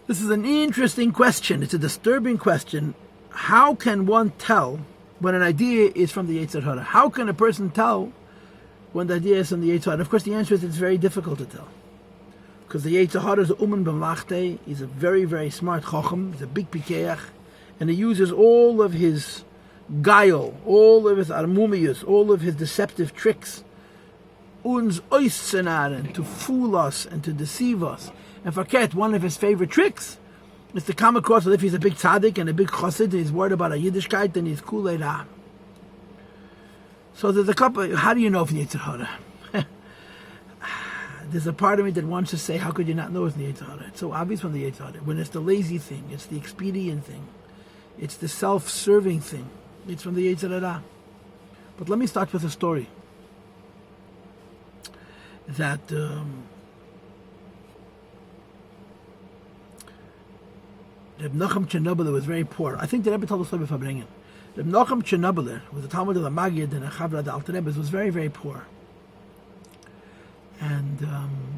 This is an interesting question. It's a disturbing question. How can one tell when an idea is from the Yetzer Hara? How can a person tell when the idea is from the Yetzer Hara? Of course, the answer is it's very difficult to tell. Because the Yetzer Hara is a umen b'mlachte. He's a very, very smart chacham. He's a big pikeach. And he uses all of his guile, all of his armumius, all of his deceptive tricks, uns oiszenaren, to fool us and to deceive us. And forget, one of his favorite tricks is to come across as if he's a big tzaddik and a big chassid and he's worried about a Yiddishkeit and he's kulei ra. So there's a couple, how do you know from the Yetzer Hara? There's a part of me that wants to say, how could you not know it's the Yetzer Hara? It's so obvious from the Yetzer Hara. When it's the lazy thing, it's the expedient thing, it's the self-serving thing, it's from the Yetzer Hara. But let me start with a story that Reb Nachum Chernobyl was very poor. I think the Rebbe told us before bringing. Reb Nachum Chernobyl was a Talmud of the Maggid and a Chavra the Alter Rebbe, was very, very poor. And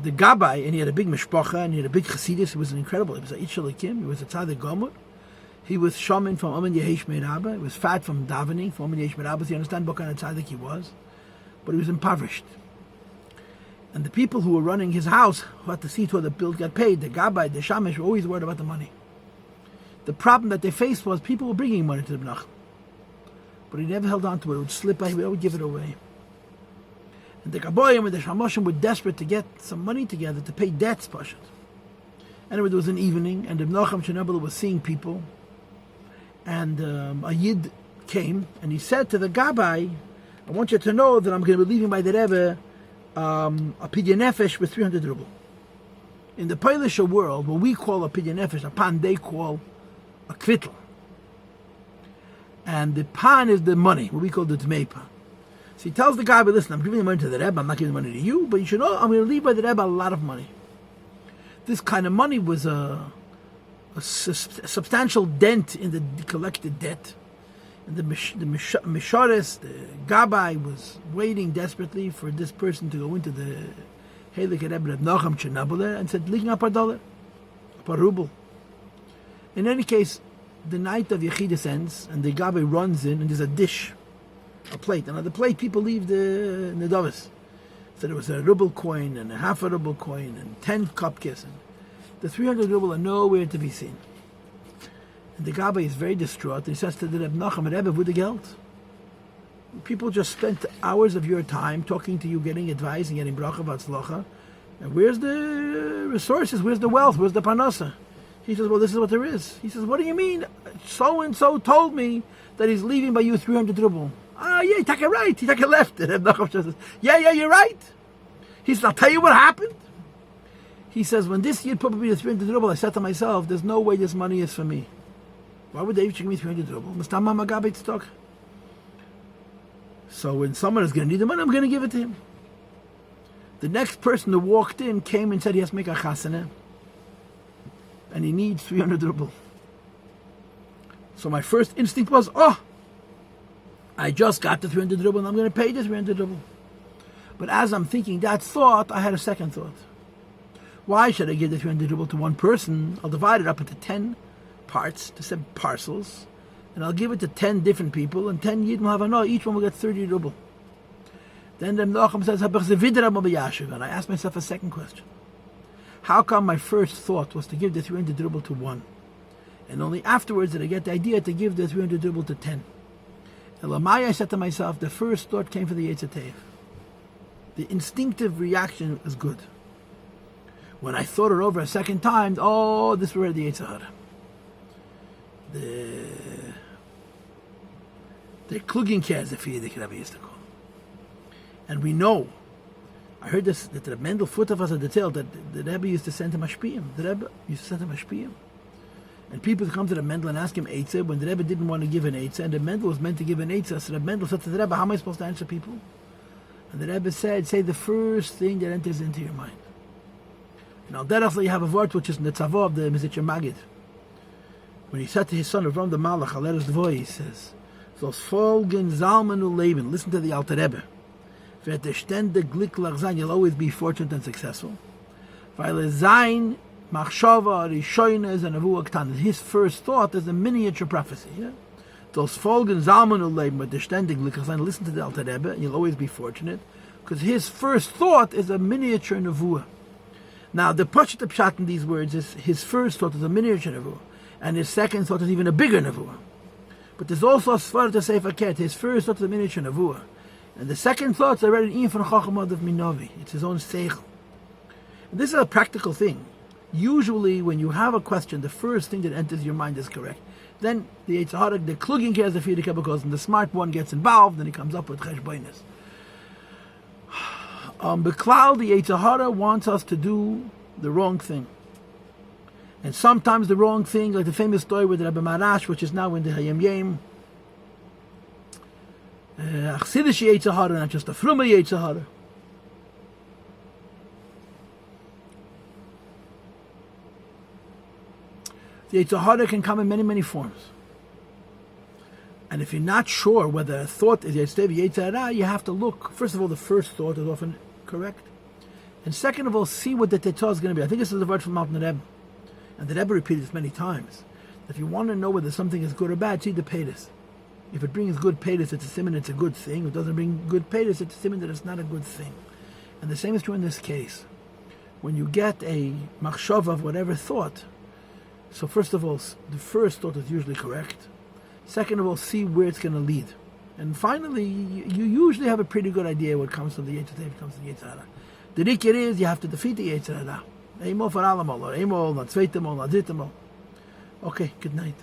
the Gabbai, and he had a big mishpacha, and he had a big Chassidus. He was an incredible. He was a Itchalikim. He was a Tzaddik Gomer. He was shaman from Omen Yehesh Meirabba. He was fat from davening from Omen Yehesh Meirabba. So you understand what kind of Tzaddik he was. But he was impoverished. And the people who were running his house, who had to see to the bill got paid, the Gabbai, the Shamish, were always worried about the money. The problem that they faced was people were bringing money to the Menachem. But he never held on to it. It would slip by, he would always give it away. And the Gaboyim and the Shamoshim were desperate to get some money together to pay debts, Pashat. Anyway, there was an evening, and Reb Nachum Chernobyl was seeing people, and a Yid came, and he said to the Gabbai, I want you to know that I'm going to be leaving by the Rebbe a pidyon nefesh with 300 ruble. In the Polish world, what we call a pidyon nefesh, a pan, they call a kvittel. And the pan is the money, what we call the dmei pan. So he tells the guy, but listen, I'm giving the money to the Rebbe, I'm not giving the money to you, but you should know I'm going to leave by the Rebbe a lot of money. This kind of money was a substantial dent in the collected debt. And the Misharis, the Gabbai, was waiting desperately for this person to go into the Heilige Rebbe of Nachum Chernobyl and said, liegen a dollar, a ruble. In any case, the night of Yechidus ends, and the Gabbai runs in, and there's a dish, a plate. And on the plate, people leave the nedavis. So there was a ruble coin, and a half a ruble coin, and 10 kopkes. And the 300 ruble are nowhere to be seen. And the Gabbai is very distraught. He says to the Reb Nachum, Rebbe, wo the Geld? People just spent hours of your time talking to you, getting advice and getting bracha v'atzlacha. And where's the resources? Where's the wealth? Where's the parnassa? He says, well, this is what there is. He says, what do you mean? So-and-so told me that he's leaving by you 300 ruble. Ah, yeah, he took it right. He took it left. And Reb Nachum says, yeah, you're right. He says, I'll tell you what happened. He says, when this year put me to 300 ruble, I said to myself, there's no way this money is for me. Why would they give me 300 ruble? So when someone is going to need the money, I'm going to give it to him. The next person who walked in came and said he has to make a chasana, and he needs 300 ruble. So my first instinct was, I just got the 300 ruble and I'm going to pay the 300 ruble. But as I'm thinking that thought, I had a second thought. Why should I give the 300 ruble to one person? I'll divide it up into 10 parts, to 7 parcels, and I'll give it to 10 different people, and 10 Yidden will have a each one will get 30 ruble. Then the Menachem says, and I asked myself a second question. How come my first thought was to give the 300 ruble to one, and only afterwards did I get the idea to give the 300 ruble to 10? Elamai, I said to myself, the first thought came from the Yetzer Tev. The instinctive reaction was good. When I thought it over a second time, this was the Yetzer Hara. The Klugenkers, the Rabbi used to call. And we know, I heard this, that the Mendel Futter was a detail that the Rebbe used to send him Ashpiyim. The Rebbe used to send him Ashpiyim. And people would come to the Mendel and ask him Eitzah when the Rebbe didn't want to give an Eitzah, and the Mendel was meant to give an Eitzah. So the Mendel said to the Rebbe, how am I supposed to answer people? And the Rebbe said, say the first thing that enters into your mind. And al derech you have a word which is in the Tzavah of the Mizitcher Magid. When he said to his son Avram the Malach, Aleres Dvoy, he says, "Zos folgen Zalmanu Leben." Listen to the Alter Rebbe. Vet ständig glücklich sein, you'll always be fortunate and successful. Weil sein Machshava, Rishoyne is a Nevuah Ktan. His first thought is a miniature prophecy. Yeah? Those Folgen Zalman Leben with the ständig Lichas, listen to the Alter Rebbe, and you'll always be fortunate, because his first thought is a miniature Nevuah. Now, the Pshat in these words is his first thought is a miniature Nevuah, and his second thought is even a bigger Nevuah. But there's also a Sfar to Sefer Ket. His first thought is a miniature Nevuah, and the second thought is already in from Chachamad of Minovi. It's his own Seichel. And this is a practical thing. Usually, when you have a question, the first thing that enters your mind is correct. Then the Yetzer Hara, the klugging cares the Friedrich because and the smart one gets involved, and he comes up with cheshbonos. Beklal, the Yetzer Hara wants us to do the wrong thing. And sometimes the wrong thing, like the famous story with Rabbi Marash, which is now in the Hayam Yem, Chassidus Yetzer Hara, not just a Fruma Yetzer Hara. The Yetzer Hara can come in many, many forms. And if you're not sure whether a thought is Yetzer Hara, you have to look. First of all, the first thought is often correct. And second of all, see what the Tetzah is going to be. I think this is the word from Mountain Rebbe. And the Rebbe repeated this many times. If you want to know whether something is good or bad, see the Peiros. If it brings good Peiros, it's a simon, it's a good thing. If it doesn't bring good Peiros, it's a simon that it's not a good thing. And the same is true in this case. When you get a machshava of whatever thought, so first of all, the first thought is usually correct. Second of all, see where it's going to lead. And finally, you usually have a pretty good idea what comes from the Yetzer, what comes from the Yetzer Hara. The rikir is you have to defeat the Yetzer Hara. Einmal for allemal, or einmal, not zweitemol, not drittemol. Okay, good night.